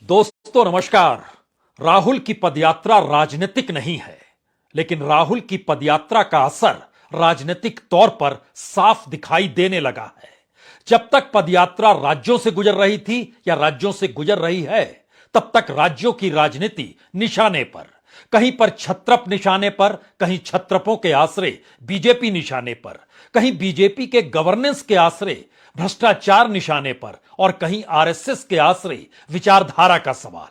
दोस्तों नमस्कार। राहुल की पदयात्रा राजनीतिक नहीं है, लेकिन राहुल की पदयात्रा का असर राजनीतिक तौर पर साफ दिखाई देने लगा है। जब तक पदयात्रा राज्यों से गुजर रही थी या राज्यों से गुजर रही है, तब तक राज्यों की राजनीति निशाने पर, कहीं पर छत्रप निशाने पर, कहीं छत्रपों के आसरे बीजेपी निशाने पर, कहीं बीजेपी के गवर्नेंस के आसरे भ्रष्टाचार निशाने पर और कहीं आरएसएस के आसरे विचारधारा का सवाल।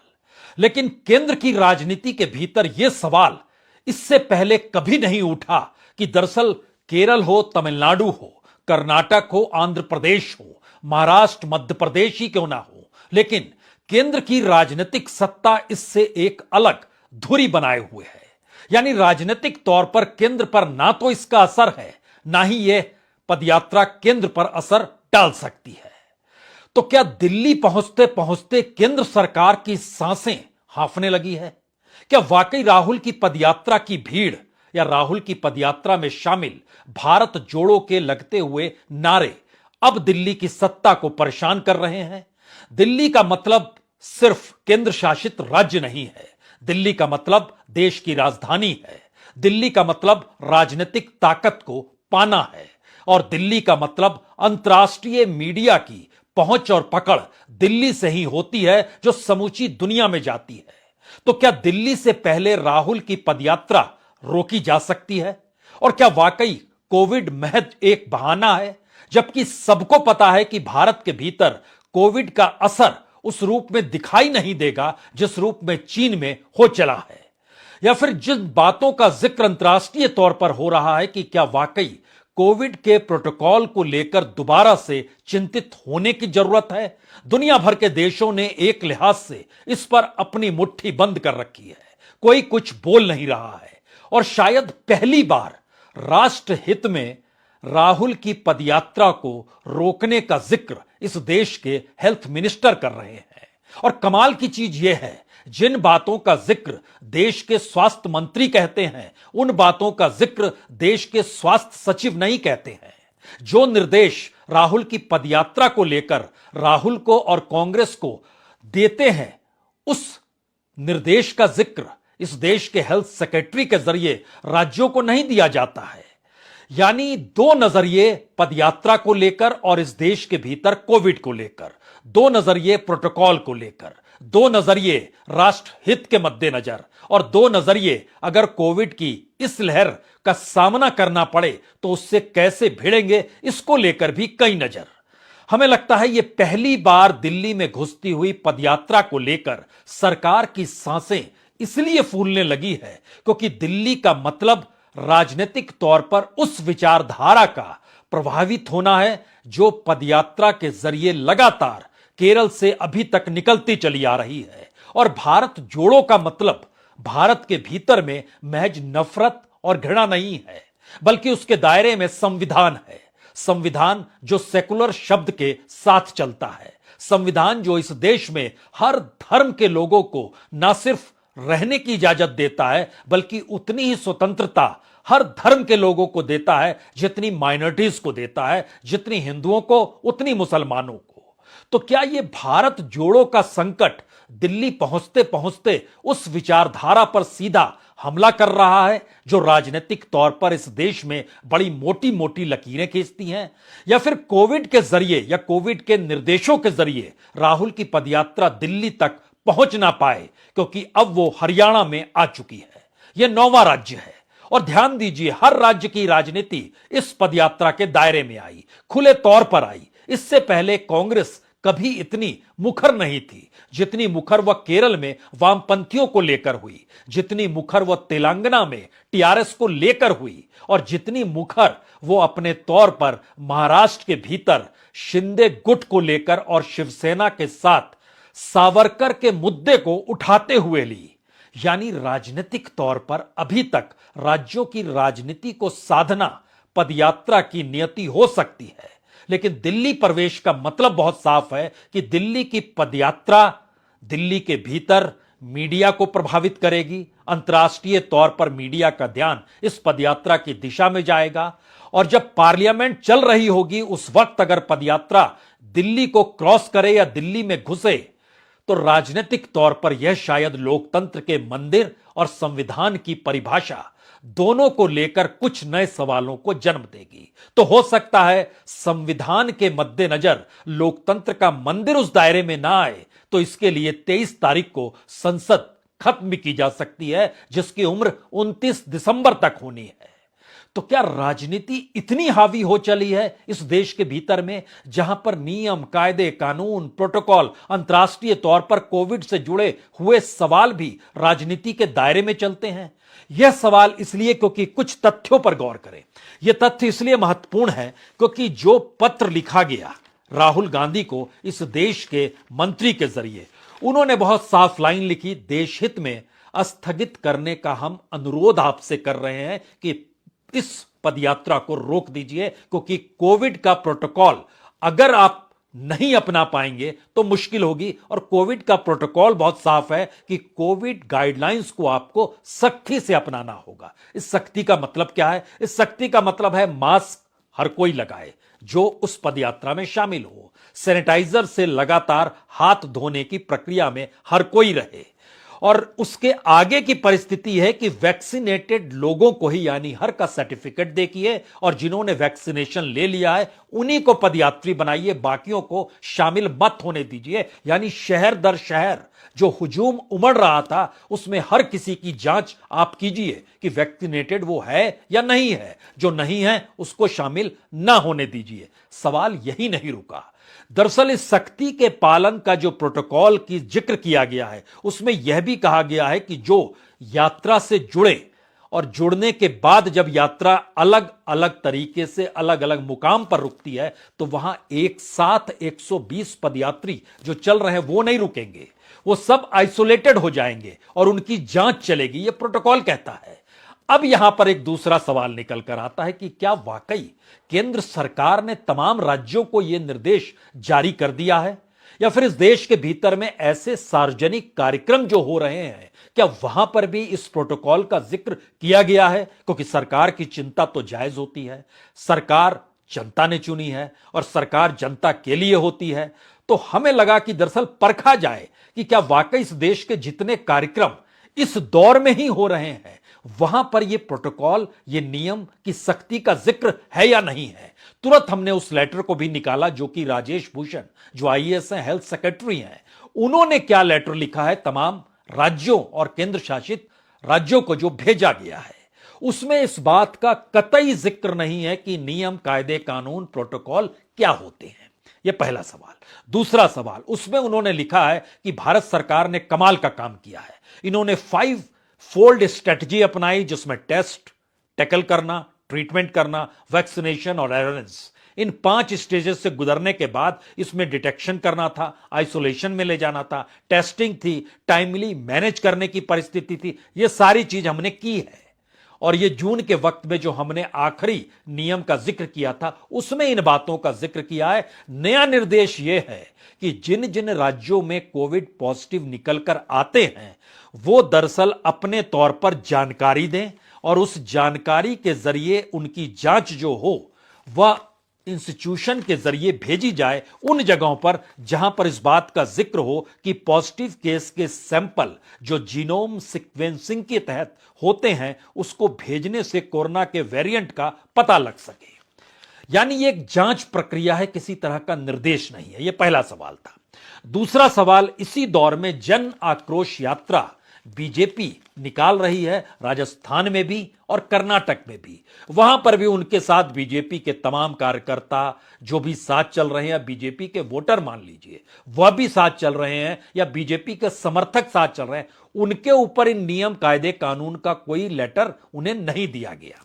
लेकिन केंद्र की राजनीति के भीतर यह सवाल इससे पहले कभी नहीं उठा कि दरअसल केरल हो, तमिलनाडु हो, कर्नाटक हो, आंध्र प्रदेश हो, महाराष्ट्र, मध्य प्रदेश ही क्यों ना हो, लेकिन केंद्र की राजनीतिक सत्ता इससे एक अलग धुरी बनाए हुए है। यानी राजनीतिक तौर पर केंद्र पर ना तो इसका असर है, ना ही यह पदयात्रा केंद्र पर असर डाल सकती है। तो क्या दिल्ली पहुंचते पहुंचते केंद्र सरकार की सांसें हांफने लगी है? क्या वाकई राहुल की पदयात्रा की भीड़ या राहुल की पदयात्रा में शामिल भारत जोड़ो के लगते हुए नारे अब दिल्ली की सत्ता को परेशान कर रहे हैं? दिल्ली का मतलब सिर्फ केंद्र शासित राज्य नहीं है। दिल्ली का मतलब देश की राजधानी है। दिल्ली का मतलब राजनीतिक ताकत को पाना है। और दिल्ली का मतलब अंतर्राष्ट्रीय मीडिया की पहुंच और पकड़ दिल्ली से ही होती है, जो समूची दुनिया में जाती है। तो क्या दिल्ली से पहले राहुल की पदयात्रा रोकी जा सकती है? और क्या वाकई कोविड महज एक बहाना है, जबकि सबको पता है कि भारत के भीतर कोविड का असर उस रूप में दिखाई नहीं देगा जिस रूप में चीन में हो चला है? या फिर जिन बातों का जिक्र अंतर्राष्ट्रीय तौर पर हो रहा है कि क्या वाकई कोविड के प्रोटोकॉल को लेकर दोबारा से चिंतित होने की जरूरत है? दुनिया भर के देशों ने एक लिहाज से इस पर अपनी मुट्ठी बंद कर रखी है। कोई कुछ बोल नहीं रहा है और शायद पहली बार राष्ट्र हित में राहुल की पदयात्रा को रोकने का जिक्र इस देश के हेल्थ मिनिस्टर कर रहे हैं। और कमाल की चीज यह है, जिन बातों का जिक्र देश के स्वास्थ्य मंत्री कहते हैं, उन बातों का जिक्र देश के स्वास्थ्य सचिव नहीं कहते हैं। जो निर्देश राहुल की पदयात्रा को लेकर राहुल को और कांग्रेस को देते हैं, उस निर्देश का जिक्र इस देश के हेल्थ सेक्रेटरी के जरिए राज्यों को नहीं दिया जाता है। यानी दो नजरिए पदयात्रा को लेकर और इस देश के भीतर कोविड को लेकर, दो नजरिए प्रोटोकॉल को लेकर, दो नजरिए राष्ट्र हित के मद्देनजर और दो नजरिए अगर कोविड की इस लहर का सामना करना पड़े तो उससे कैसे भिड़ेंगे, इसको लेकर भी कई नजर। हमें लगता है यह पहली बार दिल्ली में घुसती हुई पदयात्रा को लेकर सरकार की सांसें इसलिए फूलने लगी है क्योंकि दिल्ली का मतलब राजनीतिक तौर पर उस विचारधारा का प्रभावित होना है जो पदयात्रा के जरिए लगातार केरल से अभी तक निकलती चली आ रही है। और भारत जोड़ो का मतलब भारत के भीतर में महज नफरत और घृणा नहीं है, बल्कि उसके दायरे में संविधान है। संविधान जो सेकुलर शब्द के साथ चलता है, संविधान जो इस देश में हर धर्म के लोगों को ना सिर्फ रहने की इजाजत देता है, बल्कि उतनी ही स्वतंत्रता हर धर्म के लोगों को देता है जितनी माइनॉरिटीज को देता है, जितनी हिंदुओं को उतनी मुसलमानों को। तो क्या यह भारत जोड़ो का संकट दिल्ली पहुंचते पहुंचते उस विचारधारा पर सीधा हमला कर रहा है जो राजनीतिक तौर पर इस देश में बड़ी मोटी मोटी लकीरें खींचती हैं? या फिर कोविड के जरिए या कोविड के निर्देशों के जरिए राहुल की पदयात्रा दिल्ली तक पहुंच ना पाए क्योंकि अब वो हरियाणा में आ चुकी है? यह 9वां राज्य है और ध्यान दीजिए, हर राज्य की राजनीति इस पदयात्रा के दायरे में आई, खुले तौर पर आई। इससे पहले कांग्रेस कभी इतनी मुखर नहीं थी जितनी मुखर वह केरल में वामपंथियों को लेकर हुई, जितनी मुखर वह तेलंगाना में टीआरएस को लेकर हुई, और जितनी मुखर वो अपने तौर पर महाराष्ट्र के भीतर शिंदे गुट को लेकर और शिवसेना के साथ सावरकर के मुद्दे को उठाते हुए ली। यानी राजनीतिक तौर पर अभी तक राज्यों की राजनीति को साधना पदयात्रा की नियति हो सकती है, लेकिन दिल्ली प्रवेश का मतलब बहुत साफ है कि दिल्ली की पदयात्रा दिल्ली के भीतर मीडिया को प्रभावित करेगी। अंतर्राष्ट्रीय तौर पर मीडिया का ध्यान इस पदयात्रा की दिशा में जाएगा और जब पार्लियामेंट चल रही होगी उस वक्त अगर पदयात्रा दिल्ली को क्रॉस करे या दिल्ली में घुसे तो राजनीतिक तौर पर यह शायद लोकतंत्र के मंदिर और संविधान की परिभाषा दोनों को लेकर कुछ नए सवालों को जन्म देगी। तो हो सकता है संविधान के मद्देनजर लोकतंत्र का मंदिर उस दायरे में ना आए, तो इसके लिए 23 तारीख को संसद खत्म भी की जा सकती है, जिसकी उम्र 29 दिसंबर तक होनी है। तो क्या राजनीति इतनी हावी हो चली है इस देश के भीतर में, जहां पर नियम, कायदे, कानून, प्रोटोकॉल, अंतर्राष्ट्रीय तौर पर कोविड से जुड़े हुए सवाल भी राजनीति के दायरे में चलते हैं? यह सवाल इसलिए क्योंकि कुछ तथ्यों पर गौर करें। यह तथ्य इसलिए महत्वपूर्ण है क्योंकि जो पत्र लिखा गया राहुल गांधी को इस देश के मंत्री के जरिए, उन्होंने बहुत साफ लाइन लिखी, देश हित में स्थगित करने का हम अनुरोध आपसे कर रहे हैं कि इस पदयात्रा को रोक दीजिए, क्योंकि कोविड का प्रोटोकॉल अगर आप नहीं अपना पाएंगे तो मुश्किल होगी। और कोविड का प्रोटोकॉल बहुत साफ है कि कोविड गाइडलाइंस को आपको सख्ती से अपनाना होगा। इस सख्ती का मतलब क्या है? इस सख्ती का मतलब है मास्क हर कोई लगाए जो उस पदयात्रा में शामिल हो, सैनिटाइजर से लगातार हाथ धोने की प्रक्रिया में हर कोई रहे, और उसके आगे की परिस्थिति है कि वैक्सीनेटेड लोगों को ही, यानी हर का सर्टिफिकेट देखिए, और जिन्होंने वैक्सीनेशन ले लिया है उन्हीं को पदयात्री बनाइए, बाकियों को शामिल मत होने दीजिए। यानी शहर दर शहर जो हुजूम उमड़ रहा था उसमें हर किसी की जांच आप कीजिए कि वैक्सीनेटेड वो है या नहीं है, जो नहीं है उसको शामिल ना होने दीजिए। सवाल यही नहीं रुका। दरअसल इस सख्ती के पालन का जो प्रोटोकॉल की जिक्र किया गया है उसमें यह भी कहा गया है कि जो यात्रा से जुड़े और जुड़ने के बाद जब यात्रा अलग अलग तरीके से अलग अलग मुकाम पर रुकती है तो वहां एक साथ 120 पदयात्री जो चल रहे हैं वो नहीं रुकेंगे, वो सब आइसोलेटेड हो जाएंगे और उनकी जांच चलेगी, ये प्रोटोकॉल कहता है। अब यहां पर एक दूसरा सवाल निकल कर आता है कि क्या वाकई केंद्र सरकार ने तमाम राज्यों को यह निर्देश जारी कर दिया है, या फिर इस देश के भीतर में ऐसे सार्वजनिक कार्यक्रम जो हो रहे हैं क्या वहां पर भी इस प्रोटोकॉल का जिक्र किया गया है? क्योंकि सरकार की चिंता तो जायज होती है, सरकार जनता ने चुनी है और सरकार जनता के लिए होती है। तो हमें लगा कि दरअसल परखा जाए कि क्या वाकई इस देश के जितने कार्यक्रम इस दौर में ही हो रहे हैं वहां पर यह प्रोटोकॉल, यह नियम की सख्ती का जिक्र है या नहीं है। तुरंत हमने उस लेटर को भी निकाला जो कि राजेश भूषण, जो आईएएस हैं, हेल्थ सेक्रेटरी हैं, उन्होंने क्या लेटर लिखा है तमाम राज्यों और केंद्र शासित राज्यों को जो भेजा गया है, उसमें इस बात का कतई जिक्र नहीं है कि नियम, कायदे, कानून, प्रोटोकॉल क्या होते हैं। यह पहला सवाल। दूसरा सवाल, उसमें उन्होंने लिखा है कि भारत सरकार ने कमाल का काम किया है। इन्होंने 5 फोल्ड स्ट्रेटजी अपनाई, जिसमें टेस्ट, टैकल करना, ट्रीटमेंट करना, वैक्सीनेशन और अवेयरनेस, इन 5 स्टेजेस से गुजरने के बाद इसमें डिटेक्शन करना था, आइसोलेशन में ले जाना था, टेस्टिंग थी, टाइमली मैनेज करने की परिस्थिति थी। यह सारी चीज हमने की है। और ये जून के वक्त में जो हमने आखिरी नियम का जिक्र किया था उसमें इन बातों का जिक्र किया है। नया निर्देश यह है कि जिन जिन राज्यों में कोविड पॉजिटिव निकलकर आते हैं वो दरअसल अपने तौर पर जानकारी दें और उस जानकारी के जरिए उनकी जांच जो हो वह इंस्टीट्यूशन के जरिए भेजी जाए उन जगहों पर जहां पर इस बात का जिक्र हो कि पॉजिटिव केस के सैंपल जो जीनोम सीक्वेंसिंग के तहत होते हैं उसको भेजने से कोरोना के वेरिएंट का पता लग सके। यानी ये एक जांच प्रक्रिया है, किसी तरह का निर्देश नहीं है। यह पहला सवाल था। दूसरा सवाल, इसी दौर में जन आक्रोश यात्रा बीजेपी निकाल रही है, राजस्थान में भी और कर्नाटक में भी। वहां पर भी उनके साथ बीजेपी के तमाम कार्यकर्ता जो भी साथ चल रहे हैं, बीजेपी के वोटर मान लीजिए, वह भी साथ चल रहे हैं, या बीजेपी के समर्थक साथ चल रहे हैं, उनके ऊपर इन नियम, कायदे, कानून का कोई लेटर उन्हें नहीं दिया गया।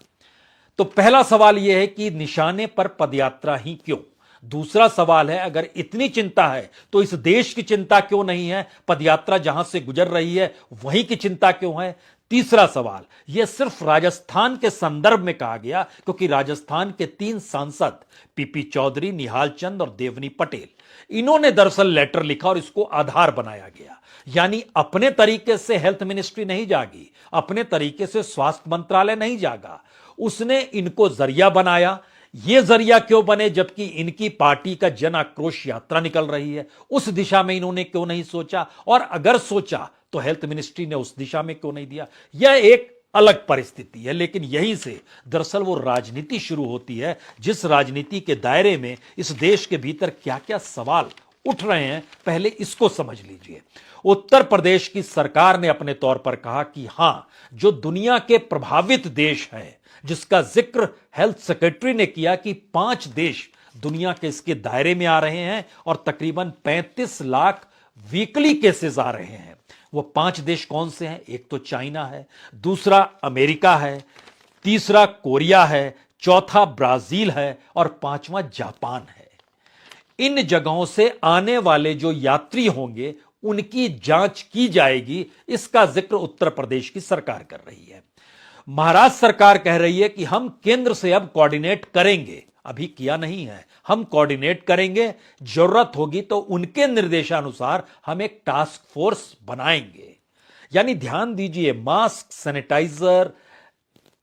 तो पहला सवाल यह है कि निशाने पर पदयात्रा ही क्यों? दूसरा सवाल है, अगर इतनी चिंता है तो इस देश की चिंता क्यों नहीं है? पदयात्रा जहां से गुजर रही है वहीं की चिंता क्यों है? तीसरा सवाल, यह सिर्फ राजस्थान के संदर्भ में कहा गया क्योंकि राजस्थान के 3 सांसद पीपी चौधरी, निहाल चंद और देवनी पटेल, इन्होंने दरअसल लेटर लिखा और इसको आधार बनाया गया। यानी अपने तरीके से हेल्थ मिनिस्ट्री नहीं जागी, अपने तरीके से स्वास्थ्य मंत्रालय नहीं जागा, उसने इनको जरिया बनाया। ये जरिया क्यों बने जबकि इनकी पार्टी का जन आक्रोश यात्रा निकल रही है? उस दिशा में इन्होंने क्यों नहीं सोचा? और अगर सोचा तो हेल्थ मिनिस्ट्री ने उस दिशा में क्यों नहीं दिया? यह एक अलग परिस्थिति है, लेकिन यहीं से दरअसल वो राजनीति शुरू होती है जिस राजनीति के दायरे में इस देश के भीतर क्या क्या सवाल उठ रहे हैं, पहले इसको समझ लीजिए। उत्तर प्रदेश की सरकार ने अपने तौर पर कहा कि हां, जो दुनिया के प्रभावित देश हैं, जिसका जिक्र हेल्थ सेक्रेटरी ने किया कि 5 देश दुनिया के इसके दायरे में आ रहे हैं और तकरीबन 35 लाख वीकली केसेस आ रहे हैं। वो 5 देश कौन से हैं? एक तो चाइना है, दूसरा अमेरिका है, तीसरा कोरिया है, चौथा ब्राजील है और पांचवा जापान है। इन जगहों से आने वाले जो यात्री होंगे उनकी जांच की जाएगी, इसका जिक्र उत्तर प्रदेश की सरकार कर रही है। महाराष्ट्र सरकार कह रही है कि हम केंद्र से अब कोऑर्डिनेट करेंगे, अभी किया नहीं है, हम कोऑर्डिनेट करेंगे, जरूरत होगी तो उनके निर्देशानुसार हम एक टास्क फोर्स बनाएंगे। यानी ध्यान दीजिए, मास्क, सैनिटाइजर,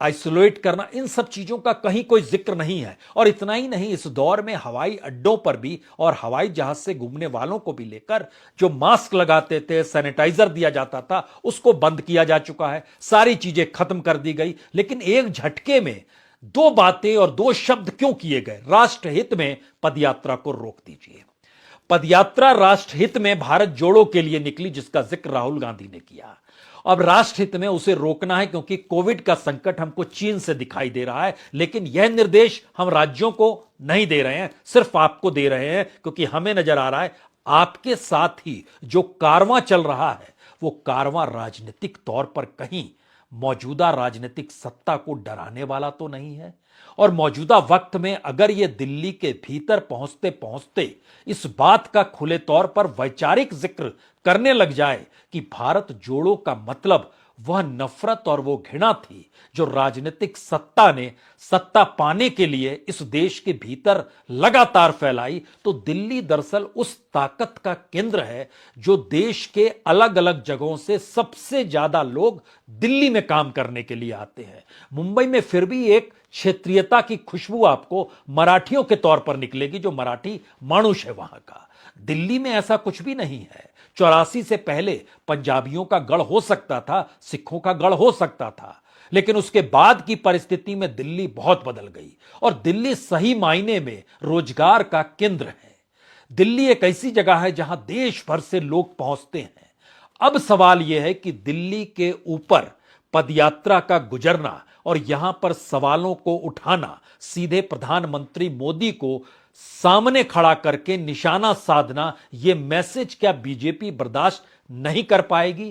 आइसोलेट करना, इन सब चीजों का कहीं कोई जिक्र नहीं है। और इतना ही नहीं, इस दौर में हवाई अड्डों पर भी और हवाई जहाज से घूमने वालों को भी लेकर जो मास्क लगाते थे, सैनिटाइजर दिया जाता था, उसको बंद किया जा चुका है। सारी चीजें खत्म कर दी गई। लेकिन एक झटके में 2 बातें और 2 शब्द क्यों किए गए? राष्ट्रहित में पदयात्रा को रोक दीजिए। पदयात्रा राष्ट्रहित में भारत जोड़ो के लिए निकली, जिसका जिक्र राहुल गांधी ने किया। अब राष्ट्रहित में उसे रोकना है क्योंकि कोविड का संकट हमको चीन से दिखाई दे रहा है। लेकिन यह निर्देश हम राज्यों को नहीं दे रहे हैं, सिर्फ आपको दे रहे हैं, क्योंकि हमें नजर आ रहा है आपके साथ ही जो कारवां चल रहा है वो कारवां राजनीतिक तौर पर कहीं मौजूदा राजनीतिक सत्ता को डराने वाला तो नहीं है। और मौजूदा वक्त में अगर यह दिल्ली के भीतर पहुंचते पहुंचते इस बात का खुले तौर पर वैचारिक जिक्र करने लग जाए कि भारत जोड़ो का मतलब वह नफरत और वो घृणा थी जो राजनीतिक सत्ता ने सत्ता पाने के लिए इस देश के भीतर लगातार फैलाई, तो दिल्ली दरअसल उस ताकत का केंद्र है जो देश के अलग अलग जगहों से सबसे ज्यादा लोग दिल्ली में काम करने के लिए आते हैं। मुंबई में फिर भी एक क्षेत्रीयता की खुशबू आपको मराठियों के तौर पर निकलेगी, जो मराठी मानुष है वहां का। दिल्ली में ऐसा कुछ भी नहीं है। 84 से पहले पंजाबियों का गढ़ हो सकता था, सिखों का गढ़ हो सकता था, लेकिन उसके बाद की परिस्थिति में दिल्ली बहुत बदल गई और दिल्ली सही मायने में रोजगार का केंद्र है। दिल्ली एक ऐसी जगह है जहां देश भर से लोग पहुंचते हैं। अब सवाल यह है कि दिल्ली के ऊपर पदयात्रा का गुजरना और यहां पर सवालों को उठाना, सीधे प्रधानमंत्री मोदी को सामने खड़ा करके निशाना साधना, यह मैसेज क्या बीजेपी बर्दाश्त नहीं कर पाएगी?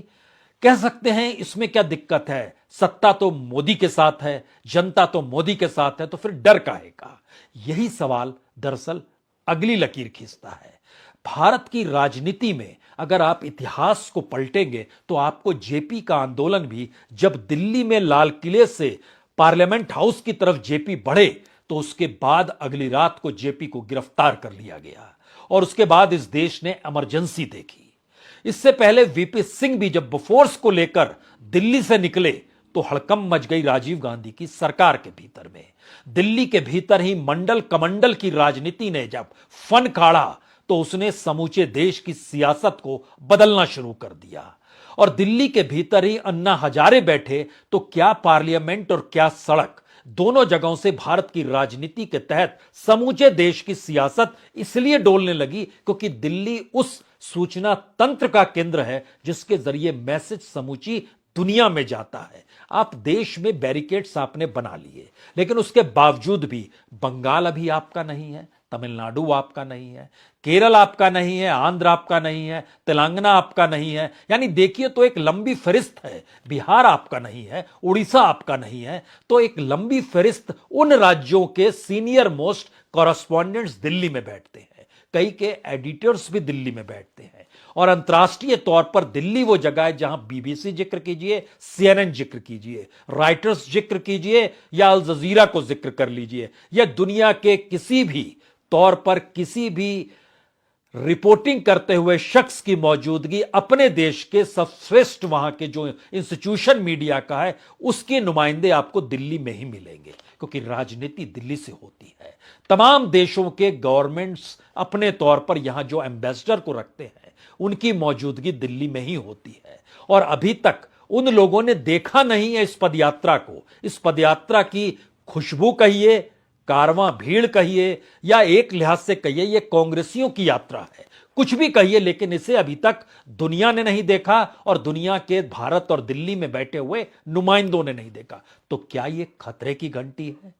कह सकते हैं इसमें क्या दिक्कत है, सत्ता तो मोदी के साथ है, जनता तो मोदी के साथ है, तो फिर डर काहे का? यही सवाल दरअसल अगली लकीर खींचता है। भारत की राजनीति में अगर आप इतिहास को पलटेंगे तो आपको जेपी का आंदोलन भी, जब दिल्ली में लाल किले से पार्लियामेंट हाउस की तरफ जेपी बढ़े तो उसके बाद अगली रात को जेपी को गिरफ्तार कर लिया गया और उसके बाद इस देश ने इमरजेंसी देखी। इससे पहले वीपी सिंह भी जब बोफोर्स को लेकर दिल्ली से निकले तो हड़कंप मच गई राजीव गांधी की सरकार के भीतर में। दिल्ली के भीतर ही मंडल कमंडल की राजनीति ने जब फन काढ़ा तो उसने समूचे देश की सियासत को बदलना शुरू कर दिया। और दिल्ली के भीतर ही अन्ना हजारे बैठे तो क्या पार्लियामेंट और क्या सड़क, दोनों जगहों से भारत की राजनीति के तहत समूचे देश की सियासत इसलिए डोलने लगी क्योंकि दिल्ली उस सूचना तंत्र का केंद्र है जिसके जरिए मैसेज समूची दुनिया में जाता है। आप देश में बैरिकेड्स आपने बना लिए, लेकिन उसके बावजूद भी बंगाल अभी आपका नहीं है, तमिलनाडु आपका नहीं है, केरल आपका नहीं है, आंध्र आपका नहीं है, तेलंगाना आपका नहीं है। यानी देखिए तो एक लंबी फहरिस्त है। बिहार आपका नहीं है, उड़ीसा आपका नहीं है, तो एक लंबी फहरिस्त उन राज्यों के सीनियर मोस्ट कॉरेस्पॉन्डेंट्स दिल्ली में बैठते हैं। कई के एडिटर्स भी दिल्ली में बैठते हैं और अंतर्राष्ट्रीय तौर पर दिल्ली वो जगह है जहां बीबीसी जिक्र कीजिए, सीएनएन जिक्र कीजिए, राइटर्स जिक्र कीजिए या अल जजीरा को जिक्र कर लीजिए, या दुनिया के किसी भी तौर पर किसी भी रिपोर्टिंग करते हुए शख्स की मौजूदगी अपने देश के सर्वश्रेष्ठ वहां के जो इंस्टीट्यूशन मीडिया का है उसके नुमाइंदे आपको दिल्ली में ही मिलेंगे, क्योंकि राजनीति दिल्ली से होती है। तमाम देशों के गवर्नमेंट्स अपने तौर पर यहां जो एम्बेसडर को रखते हैं उनकी मौजूदगी दिल्ली में ही होती है। और अभी तक उन लोगों ने देखा नहीं है इस पदयात्रा को, इस पदयात्रा की खुशबू कहिए, कारवां भीड़ कहिए, या एक लिहाज से कहिए ये कांग्रेसियों की यात्रा है, कुछ भी कहिए, लेकिन इसे अभी तक दुनिया ने नहीं देखा और दुनिया के भारत और दिल्ली में बैठे हुए नुमाइंदों ने नहीं देखा। तो क्या ये खतरे की घंटी है?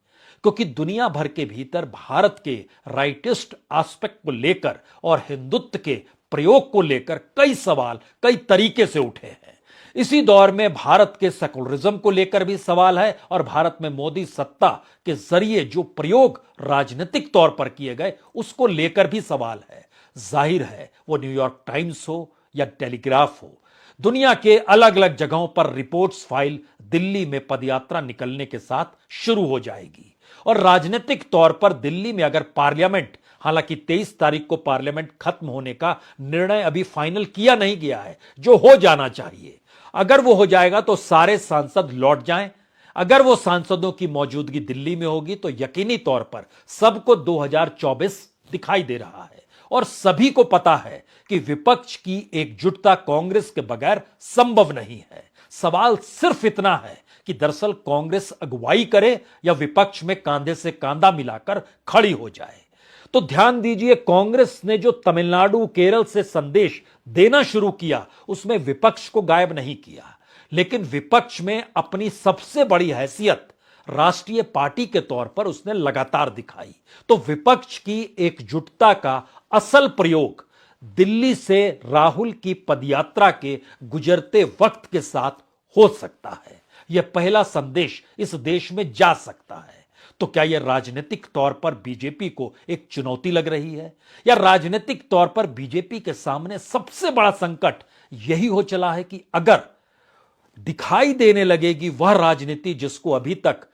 क्योंकि दुनिया भर के भीतर भारत के राइटिस्ट एस्पेक्ट को लेकर और हिंदुत्व के प्रयोग को लेकर कई सवाल कई तरीके से उठे हैं। इसी दौर में भारत के सेकुलरिज्म को लेकर भी सवाल है और भारत में मोदी सत्ता के जरिए जो प्रयोग राजनीतिक तौर पर किए गए उसको लेकर भी सवाल है। जाहिर है वो न्यूयॉर्क टाइम्स हो या टेलीग्राफ हो, दुनिया के अलग अलग जगहों पर रिपोर्ट्स फाइल दिल्ली में पदयात्रा निकलने के साथ शुरू हो जाएगी। और राजनीतिक तौर पर दिल्ली में अगर पार्लियामेंट, हालांकि 23 तारीख को पार्लियामेंट खत्म होने का निर्णय अभी फाइनल किया नहीं गया है, जो हो जाना चाहिए, अगर वो हो जाएगा तो सारे सांसद लौट जाएं। अगर वो सांसदों की मौजूदगी दिल्ली में होगी तो यकीनी तौर पर सबको 2024 दिखाई दे रहा है और सभी को पता है कि विपक्ष की एकजुटता कांग्रेस के बगैर संभव नहीं है। सवाल सिर्फ इतना है कि दरअसल कांग्रेस अगुवाई करे या विपक्ष में कांधे से कांधा मिलाकर खड़ी हो जाए। तो ध्यान दीजिए, कांग्रेस ने जो तमिलनाडु केरल से संदेश देना शुरू किया उसमें विपक्ष को गायब नहीं किया, लेकिन विपक्ष में अपनी सबसे बड़ी हैसियत राष्ट्रीय पार्टी के तौर पर उसने लगातार दिखाई। तो विपक्ष की एकजुटता का असल प्रयोग दिल्ली से राहुल की पदयात्रा के गुजरते वक्त के साथ हो सकता है। यह पहला संदेश इस देश में जा सकता है। तो क्या यह राजनीतिक तौर पर बीजेपी को एक चुनौती लग रही है, या राजनीतिक तौर पर बीजेपी के सामने सबसे बड़ा संकट यही हो चला है कि अगर दिखाई देने लगेगी वह राजनीति जिसको अभी तक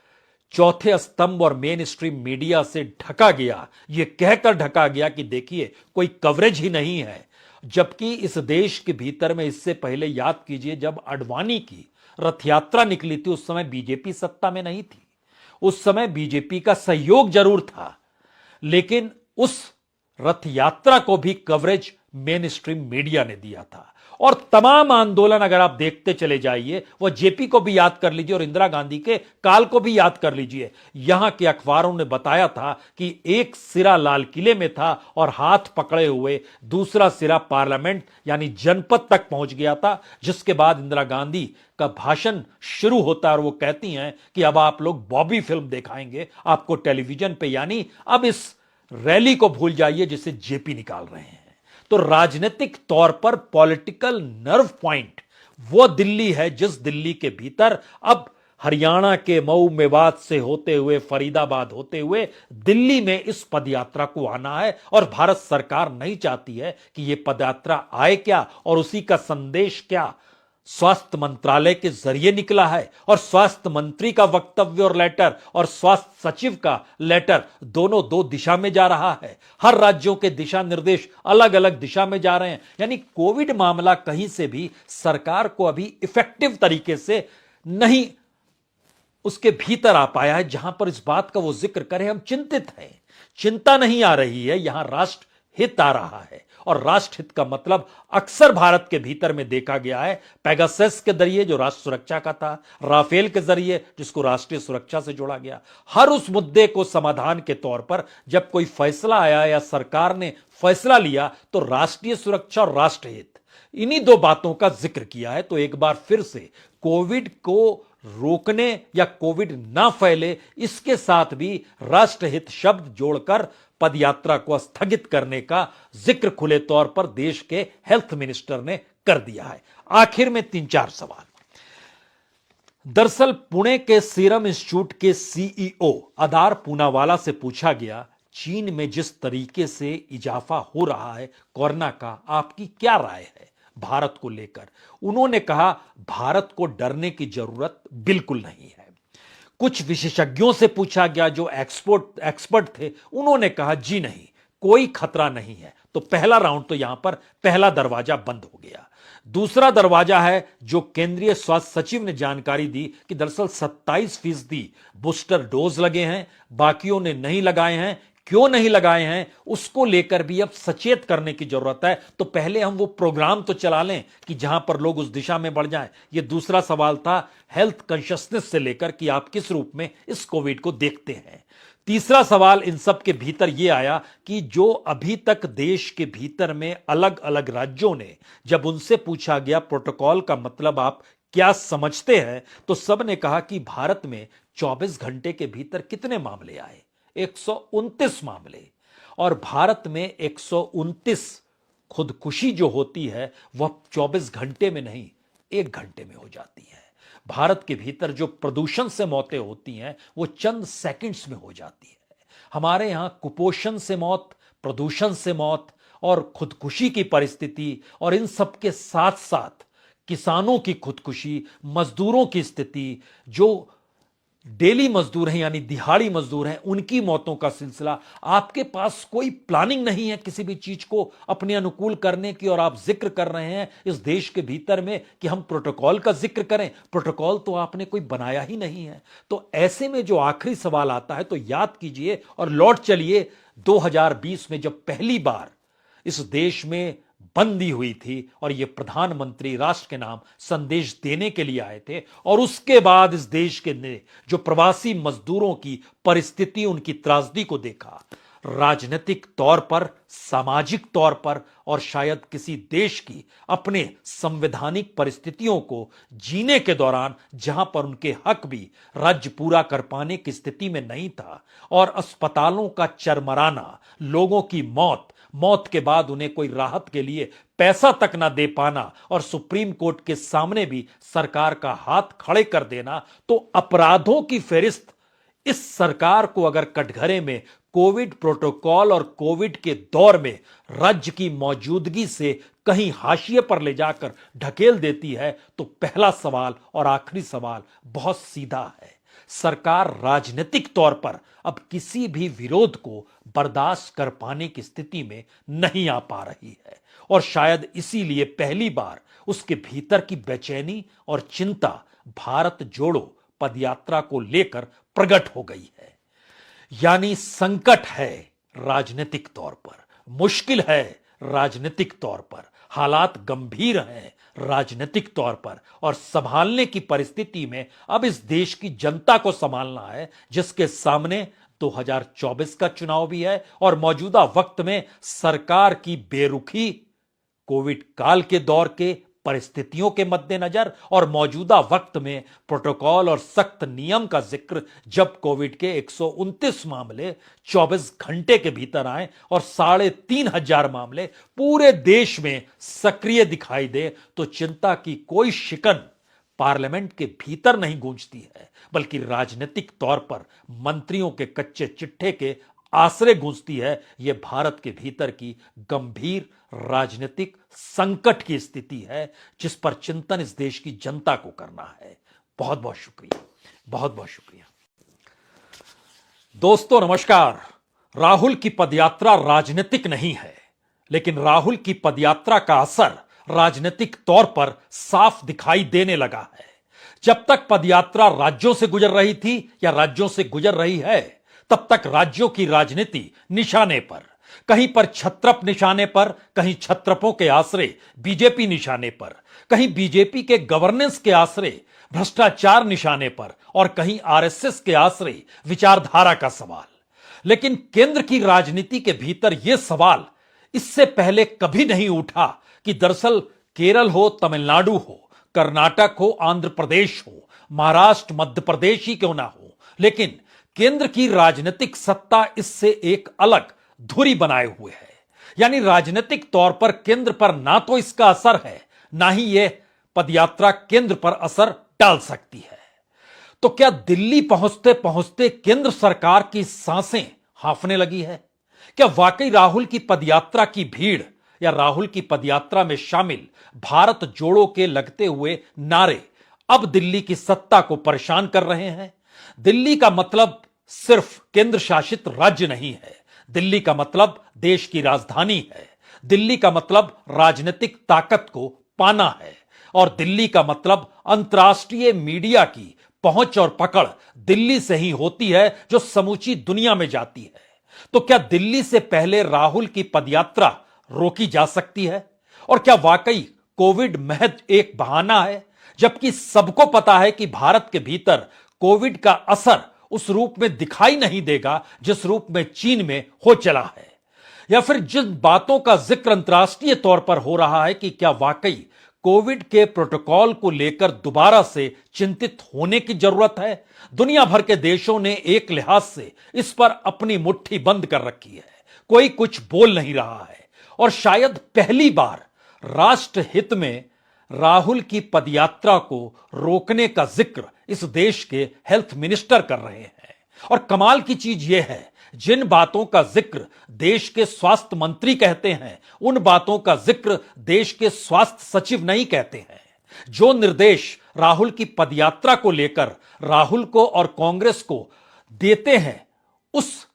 चौथे स्तंभ और मेन स्ट्रीम मीडिया से ढका गया, यह कहकर ढका गया कि देखिए कोई कवरेज ही नहीं है, जबकि इस देश के भीतर में इससे पहले याद कीजिए जब अडवाणी की रथ यात्रा निकली थी उस समय बीजेपी सत्ता में नहीं थी। उस समय बीजेपी का सहयोग जरूर था, लेकिन उस रथ यात्रा को भी कवरेज मेन स्ट्रीम मीडिया ने दिया था। और तमाम आंदोलन अगर आप देखते चले जाइए, वह जेपी को भी याद कर लीजिए और इंदिरा गांधी के काल को भी याद कर लीजिए, यहां के अखबारों ने बताया था कि एक सिरा लाल किले में था और हाथ पकड़े हुए दूसरा सिरा पार्लियामेंट यानी जनपद तक पहुंच गया था, जिसके बाद इंदिरा गांधी का भाषण शुरू होता है और वो कहती हैं कि अब आप लोग बॉबी फिल्म दिखाएंगे आपको टेलीविजन पे, यानी अब इस रैली को भूल जाइए जिसे जेपी निकाल रहे हैं। तो राजनीतिक तौर पर पॉलिटिकल नर्व पॉइंट वो दिल्ली है जिस दिल्ली के भीतर अब हरियाणा के मऊ मेवात से होते हुए फरीदाबाद होते हुए दिल्ली में इस पदयात्रा को आना है। और भारत सरकार नहीं चाहती है कि यह पदयात्रा आए क्या और उसी का संदेश क्या स्वास्थ्य मंत्रालय के जरिए निकला है। और स्वास्थ्य मंत्री का वक्तव्य और लेटर और स्वास्थ्य सचिव का लेटर दोनों दो दिशा में जा रहा है। हर राज्यों के दिशा निर्देश अलग अलग दिशा में जा रहे हैं, यानी कोविड मामला कहीं से भी सरकार को अभी इफेक्टिव तरीके से नहीं उसके भीतर आ पाया है जहां पर इस बात का वो जिक्र करे हम चिंतित हैं। चिंता नहीं आ रही है, यहां राष्ट्र हित आ रहा है। और राष्ट्र हित का मतलब अक्सर भारत के भीतर में देखा गया है पेगासस के जरिए जो राष्ट्र सुरक्षा का था, राफेल के जरिए जिसको राष्ट्रीय सुरक्षा से जोड़ा गया। हर उस मुद्दे को समाधान के तौर पर जब कोई फैसला आया या सरकार ने फैसला लिया तो राष्ट्रीय सुरक्षा और राष्ट्र हित इन्हीं दो बातों का जिक्र किया है। तो एक बार फिर से कोविड को रोकने या कोविड ना फैले इसके साथ भी राष्ट्रहित शब्द जोड़कर पदयात्रा को स्थगित करने का जिक्र खुले तौर पर देश के हेल्थ मिनिस्टर ने कर दिया है। आखिर में 3-4 सवाल। दरअसल पुणे के सीरम इंस्टीट्यूट के सीईओ अदार पूनावाला से पूछा गया, चीन में जिस तरीके से इजाफा हो रहा है कोरोना का, आपकी क्या राय है भारत को लेकर? उन्होंने कहा भारत को डरने की जरूरत बिल्कुल नहीं है। कुछ विशेषज्ञों से पूछा गया जो एक्सपर्ट थे, उन्होंने कहा जी नहीं, कोई खतरा नहीं है। तो पहला राउंड तो यहां पर पहला दरवाजा बंद हो गया। दूसरा दरवाजा है जो केंद्रीय स्वास्थ्य सचिव ने जानकारी दी कि दरअसल 27% बूस्टर डोज लगे हैं, बाकियों ने नहीं लगाए हैं। क्यों नहीं लगाए हैं उसको लेकर भी अब सचेत करने की जरूरत है। तो पहले हम वो प्रोग्राम तो चला लें कि जहां पर लोग उस दिशा में बढ़ जाएं। ये दूसरा सवाल था हेल्थ कॉन्शियसनेस से लेकर कि आप किस रूप में इस कोविड को देखते हैं। तीसरा सवाल इन सब के भीतर यह आया कि जो अभी तक देश के भीतर में अलग अलग राज्यों ने जब उनसे पूछा गया प्रोटोकॉल का मतलब आप क्या समझते हैं, तो सब ने कहा कि भारत में 24 घंटे के भीतर कितने मामले आए, 129 मामले। और भारत में 129 खुदकुशी जो होती है वह 24 घंटे में नहीं, 1 घंटे में हो जाती है। भारत के भीतर जो प्रदूषण से मौतें होती हैं वो चंद सेकंड्स में हो जाती है। हमारे यहां कुपोषण से मौत, प्रदूषण से मौत और खुदकुशी की परिस्थिति, और इन सब के साथ साथ किसानों की खुदकुशी, मजदूरों की स्थिति, जो डेली मजदूर हैं यानी दिहाड़ी मजदूर हैं, उनकी मौतों का सिलसिला। आपके पास कोई प्लानिंग नहीं है किसी भी चीज को अपने अनुकूल करने की, और आप जिक्र कर रहे हैं इस देश के भीतर में कि हम प्रोटोकॉल का जिक्र करें। प्रोटोकॉल तो आपने कोई बनाया ही नहीं है। तो ऐसे में जो आखिरी सवाल आता है तो याद कीजिए और लौट चलिए 2020 में जब पहली बार इस देश में बंदी हुई थी और यह प्रधानमंत्री राष्ट्र के नाम संदेश देने के लिए आए थे, और उसके बाद इस देश के ने जो प्रवासी मजदूरों की परिस्थिति, उनकी त्रासदी को देखा, राजनीतिक तौर पर, सामाजिक तौर पर और शायद किसी देश की अपने संवैधानिक परिस्थितियों को जीने के दौरान जहां पर उनके हक भी राज्य पूरा कर पाने की स्थिति में नहीं था, और अस्पतालों का चरमराना, लोगों की मौत के बाद उन्हें कोई राहत के लिए पैसा तक ना दे पाना, और सुप्रीम कोर्ट के सामने भी सरकार का हाथ खड़े कर देना, तो अपराधों की फेरिस्त इस सरकार को अगर कटघरे में कोविड प्रोटोकॉल और कोविड के दौर में राज्य की मौजूदगी से कहीं हाशिए पर ले जाकर ढकेल देती है, तो पहला सवाल और आखिरी सवाल बहुत सीधा है। सरकार राजनीतिक तौर पर अब किसी भी विरोध को बर्दाश्त कर पाने की स्थिति में नहीं आ पा रही है, और शायद इसीलिए पहली बार उसके भीतर की बेचैनी और चिंता भारत जोड़ो पदयात्रा को लेकर प्रकट हो गई है। यानी संकट है राजनीतिक तौर पर, मुश्किल है राजनीतिक तौर पर, हालात गंभीर हैं राजनीतिक तौर पर, और संभालने की परिस्थिति में अब इस देश की जनता को संभालना है, जिसके सामने 2024 का चुनाव भी है, और मौजूदा वक्त में सरकार की बेरुखी, कोविड काल के दौर के परिस्थितियों के मद्देनजर, और मौजूदा वक्त में प्रोटोकॉल और सख्त नियम का जिक्र, जब कोविड के 129 मामले 24 घंटे के भीतर आए और 3,500 मामले पूरे देश में सक्रिय दिखाई दे, तो चिंता की कोई शिकन पार्लियामेंट के भीतर नहीं गूंजती है, बल्कि राजनीतिक तौर पर मंत्रियों के कच्चे चिट्ठे के आसरे गूंजती है। यह भारत के भीतर की गंभीर राजनीतिक संकट की स्थिति है, जिस पर चिंतन इस देश की जनता को करना है। बहुत बहुत शुक्रिया, बहुत बहुत शुक्रिया। दोस्तों नमस्कार। राहुल की पदयात्रा राजनीतिक नहीं है, लेकिन राहुल की पदयात्रा का असर राजनीतिक तौर पर साफ दिखाई देने लगा है। जब तक पदयात्रा राज्यों से गुजर रही थी या राज्यों से गुजर रही है, तब तक राज्यों की राजनीति निशाने पर, कहीं पर छत्रप निशाने पर, कहीं छत्रपों के आसरे बीजेपी निशाने पर, कहीं बीजेपी के गवर्नेंस के आसरे भ्रष्टाचार निशाने पर, और कहीं आरएसएस के आसरे विचारधारा का सवाल। लेकिन केंद्र की राजनीति के भीतर यह सवाल इससे पहले कभी नहीं उठा कि दरअसल केरल हो, तमिलनाडु हो, कर्नाटक हो, आंध्र प्रदेश हो, महाराष्ट्र, मध्य प्रदेश ही क्यों ना हो, लेकिन केंद्र की राजनीतिक सत्ता इससे एक अलग धुरी बनाए हुए है। यानी राजनीतिक तौर पर केंद्र पर ना तो इसका असर है, ना ही यह पदयात्रा केंद्र पर असर डाल सकती है। तो क्या दिल्ली पहुंचते पहुंचते केंद्र सरकार की सांसें हांफने लगी है? क्या वाकई राहुल की पदयात्रा की भीड़ या राहुल की पदयात्रा में शामिल भारत जोड़ो के लगते हुए नारे अब दिल्ली की सत्ता को परेशान कर रहे हैं? दिल्ली का मतलब सिर्फ केंद्र शासित राज्य नहीं है, दिल्ली का मतलब देश की राजधानी है। दिल्ली का मतलब राजनीतिक ताकत को पाना है, और दिल्ली का मतलब अंतर्राष्ट्रीय मीडिया की पहुंच और पकड़ दिल्ली से ही होती है, जो समूची दुनिया में जाती है। तो क्या दिल्ली से पहले राहुल की पदयात्रा रोकी जा सकती है? और क्या वाकई कोविड महज एक बहाना है, जबकि सबको पता है कि भारत के भीतर कोविड का असर उस रूप में दिखाई नहीं देगा जिस रूप में चीन में हो चला है? या फिर जिन बातों का जिक्र अंतर्राष्ट्रीय तौर पर हो रहा है कि क्या वाकई कोविड के प्रोटोकॉल को लेकर दोबारा से चिंतित होने की जरूरत है? दुनिया भर के देशों ने एक लिहाज से इस पर अपनी मुट्ठी बंद कर रखी है, कोई कुछ बोल नहीं रहा है, और शायद पहली बार राष्ट्र हित में राहुल की पदयात्रा को रोकने का जिक्र इस देश के हेल्थ मिनिस्टर कर रहे हैं। और कमाल की चीज यह है, जिन बातों का जिक्र देश के स्वास्थ्य मंत्री कहते हैं, उन बातों का जिक्र देश के स्वास्थ्य सचिव नहीं कहते हैं। जो निर्देश राहुल की पदयात्रा को लेकर राहुल को और कांग्रेस को देते हैं, उस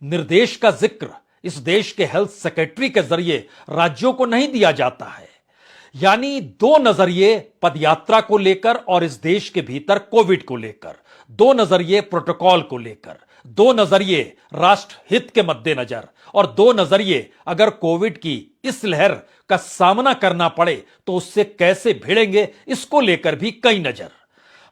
निर्देश का जिक्र इस देश के हेल्थ सेक्रेटरी के जरिए राज्यों को नहीं दिया जाता है। यानी दो नजरिए पदयात्रा को लेकर और इस देश के भीतर कोविड को लेकर, दो नजरिए प्रोटोकॉल को लेकर, दो नजरिए राष्ट्र हित के मद्देनजर, और दो नजरिए अगर कोविड की इस लहर का सामना करना पड़े तो उससे कैसे भिड़ेंगे, इसको लेकर भी कई नजर।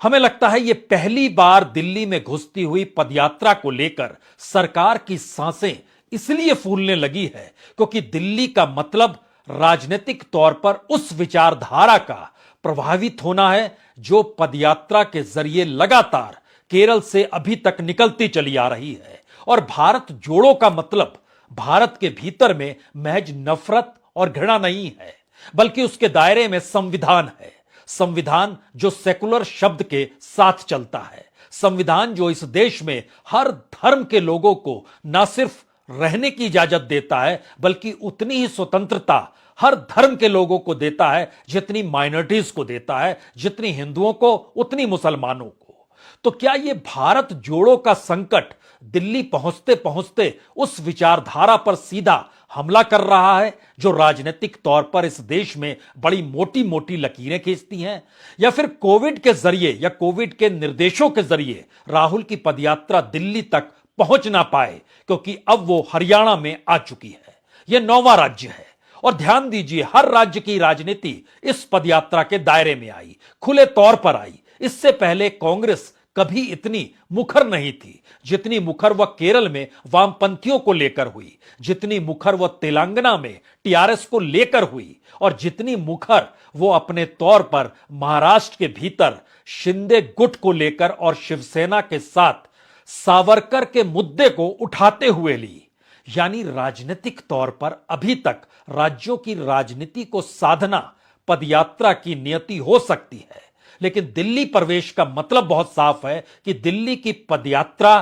हमें लगता है यह पहली बार दिल्ली में घुसती हुई पदयात्रा को लेकर सरकार की सांसें इसलिए फूलने लगी है क्योंकि दिल्ली का मतलब राजनीतिक तौर पर उस विचारधारा का प्रभावित होना है जो पदयात्रा के जरिए लगातार केरल से अभी तक निकलती चली आ रही है। और भारत जोड़ो का मतलब भारत के भीतर में महज नफरत और घृणा नहीं है, बल्कि उसके दायरे में संविधान है। संविधान जो सेकुलर शब्द के साथ चलता है, संविधान जो इस देश में हर धर्म के लोगों को न सिर्फ रहने की इजाजत देता है, बल्कि उतनी ही स्वतंत्रता हर धर्म के लोगों को देता है जितनी माइनॉरिटीज को देता है, जितनी हिंदुओं को उतनी मुसलमानों को। तो क्या यह भारत जोड़ो का संकट दिल्ली पहुंचते पहुंचते उस विचारधारा पर सीधा हमला कर रहा है जो राजनीतिक तौर पर इस देश में बड़ी मोटी मोटी लकीरें खींचती हैं? या फिर कोविड के जरिए या कोविड के निर्देशों के जरिए राहुल की पदयात्रा दिल्ली तक पहुंच ना पाए क्योंकि अब वो हरियाणा में आ चुकी है? यह 9वां राज्य है, और ध्यान दीजिए हर राज्य की राजनीति इस पदयात्रा के दायरे में आई, खुले तौर पर आई। इससे पहले कांग्रेस कभी इतनी मुखर नहीं थी जितनी मुखर वह केरल में वामपंथियों को लेकर हुई, जितनी मुखर वह तेलंगाना में टीआरएस को लेकर हुई, और जितनी मुखर वो अपने तौर पर महाराष्ट्र के भीतर शिंदे गुट को लेकर और शिवसेना के साथ सावरकर के मुद्दे को उठाते हुए ली। यानी राजनीतिक तौर पर अभी तक राज्यों की राजनीति को साधना पदयात्रा की नियति हो सकती है, लेकिन दिल्ली प्रवेश का मतलब बहुत साफ है कि दिल्ली की पदयात्रा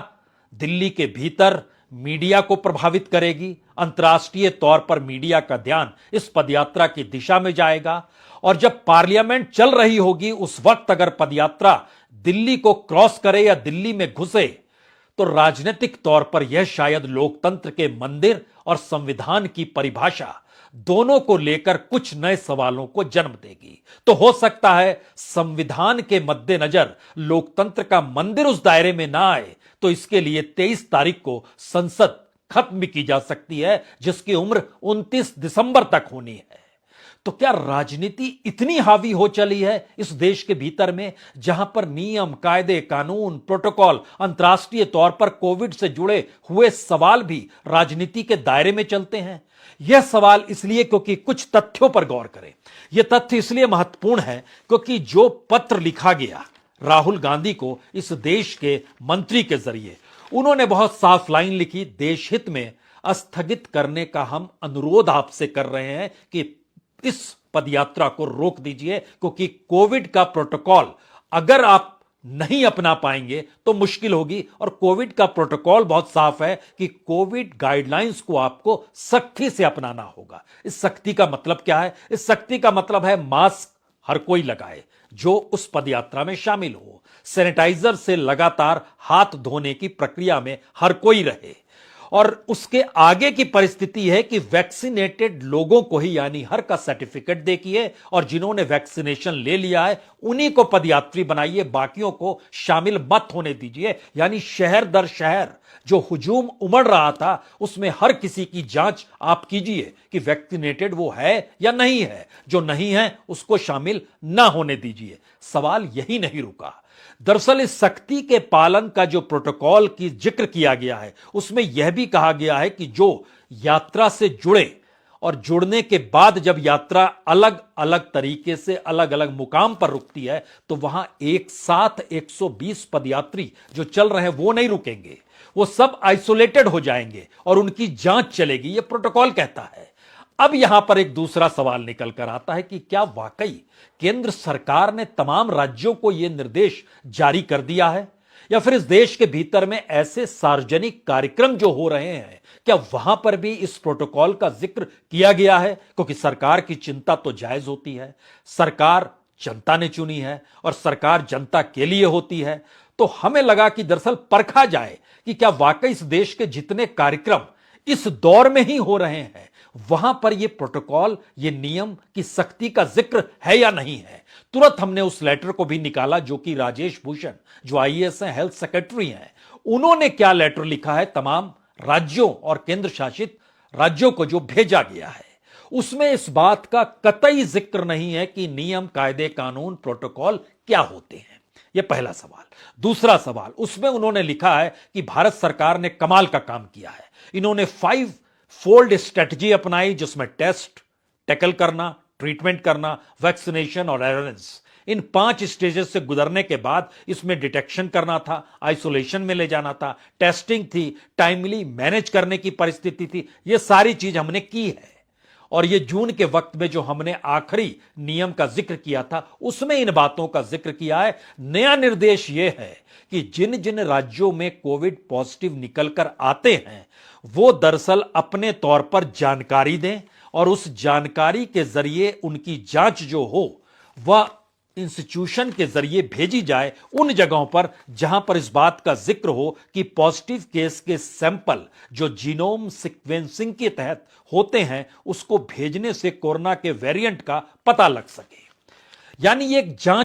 दिल्ली के भीतर मीडिया को प्रभावित करेगी। अंतर्राष्ट्रीय तौर पर मीडिया का ध्यान इस पदयात्रा की दिशा में जाएगा, और जब पार्लियामेंट चल रही होगी उस वक्त अगर पदयात्रा दिल्ली को क्रॉस करे या दिल्ली में घुसे तो राजनीतिक तौर पर यह शायद लोकतंत्र के मंदिर और संविधान की परिभाषा दोनों को लेकर कुछ नए सवालों को जन्म देगी। तो हो सकता है संविधान के मद्देनजर लोकतंत्र का मंदिर उस दायरे में ना आए, तो इसके लिए 23 तारीख को संसद खत्म भी की जा सकती है जिसकी उम्र 29 दिसंबर तक होनी है। तो क्या राजनीति इतनी हावी हो चली है इस देश के भीतर में, जहां पर नियम, कायदे, कानून, प्रोटोकॉल, अंतर्राष्ट्रीय तौर पर कोविड से जुड़े हुए सवाल भी राजनीति के दायरे में चलते हैं? यह सवाल इसलिए क्योंकि कुछ तथ्यों पर गौर करें। यह तथ्य इसलिए महत्वपूर्ण है क्योंकि जो पत्र लिखा गया राहुल गांधी को इस देश के मंत्री के जरिए, उन्होंने बहुत साफ लाइन लिखी, देश हित में स्थगित करने का हम अनुरोध आपसे कर रहे हैं कि इस पदयात्रा को रोक दीजिए, क्योंकि कोविड का प्रोटोकॉल अगर आप नहीं अपना पाएंगे तो मुश्किल होगी। और कोविड का प्रोटोकॉल बहुत साफ है कि कोविड गाइडलाइंस को आपको सख्ती से अपनाना होगा। इस सख्ती का मतलब क्या है? इस सख्ती का मतलब है मास्क हर कोई लगाए जो उस पदयात्रा में शामिल हो, सैनिटाइजर से लगातार हाथ धोने की प्रक्रिया में हर कोई रहे, और उसके आगे की परिस्थिति है कि वैक्सीनेटेड लोगों को ही यानी हर का सर्टिफिकेट देखिए और जिन्होंने वैक्सीनेशन ले लिया है उन्हीं को पदयात्री बनाइए, बाकियों को शामिल मत होने दीजिए। यानी शहर दर शहर जो हुजूम उमड़ रहा था उसमें हर किसी की जांच आप कीजिए कि वैक्सीनेटेड वो है या नहीं है, जो नहीं है उसको शामिल ना होने दीजिए। सवाल यही नहीं रुका। दरअसल इस सख्ती के पालन का जो प्रोटोकॉल की जिक्र किया गया है उसमें यह भी कहा गया है कि जो यात्रा से जुड़े और जुड़ने के बाद जब यात्रा अलग अलग तरीके से अलग अलग मुकाम पर रुकती है तो वहां एक साथ 120 पदयात्री जो चल रहे हैं वो नहीं रुकेंगे, वो सब आइसोलेटेड हो जाएंगे और उनकी जांच चलेगी, ये प्रोटोकॉल कहता है। अब यहां पर एक दूसरा सवाल निकल कर आता है कि क्या वाकई केंद्र सरकार ने तमाम राज्यों को यह निर्देश जारी कर दिया है या फिर इस देश के भीतर में ऐसे सार्वजनिक कार्यक्रम जो हो रहे हैं क्या वहां पर भी इस प्रोटोकॉल का जिक्र किया गया है? क्योंकि सरकार की चिंता तो जायज होती है, सरकार जनता ने चुनी है और सरकार जनता के लिए होती है। तो हमें लगा कि दरअसल परखा जाए कि क्या वाकई इस देश के जितने कार्यक्रम इस दौर में ही हो रहे हैं वहां पर यह प्रोटोकॉल, यह नियम की सख्ती का जिक्र है या नहीं है। तुरंत हमने उस लेटर को भी निकाला जो कि राजेश भूषण जो आईएएस हैं, हेल्थ सेक्रेटरी हैं, उन्होंने क्या लेटर लिखा है तमाम राज्यों और केंद्र शासित राज्यों को जो भेजा गया है। उसमें इस बात का कतई जिक्र नहीं है कि नियम, कायदे, कानून, प्रोटोकॉल क्या होते हैं। यह पहला सवाल। दूसरा सवाल, उसमें उन्होंने लिखा है कि भारत सरकार ने कमाल का काम किया है। इन्होंने 5 फोल्ड स्ट्रेटजी अपनाई जिसमें टेस्ट, टैकल करना, ट्रीटमेंट करना, वैक्सीनेशन और एवेरेंस, इन 5 स्टेजेस से गुजरने के बाद इसमें डिटेक्शन करना था, आइसोलेशन में ले जाना था, टेस्टिंग थी, टाइमली मैनेज करने की परिस्थिति थी। यह सारी चीज हमने की है और यह जून के वक्त में जो हमने आखिरी नियम का जिक्र किया था उसमें इन बातों का जिक्र किया है। नया निर्देश यह है कि जिन जिन राज्यों में कोविड पॉजिटिव निकलकर आते हैं वो दरअसल अपने तौर पर जानकारी दें और उस जानकारी के जरिए उनकी जांच जो हो वह इंस्टीट्यूशन के जरिए भेजी जाए उन जगहों पर जहां पर इस बात का जिक्र हो कि पॉजिटिव केस के सैंपल जो जीनोम सीक्वेंसिंग के तहत होते हैं उसको भेजने से कोरोना के वेरिएंट का पता लग सके। यानी एक जांच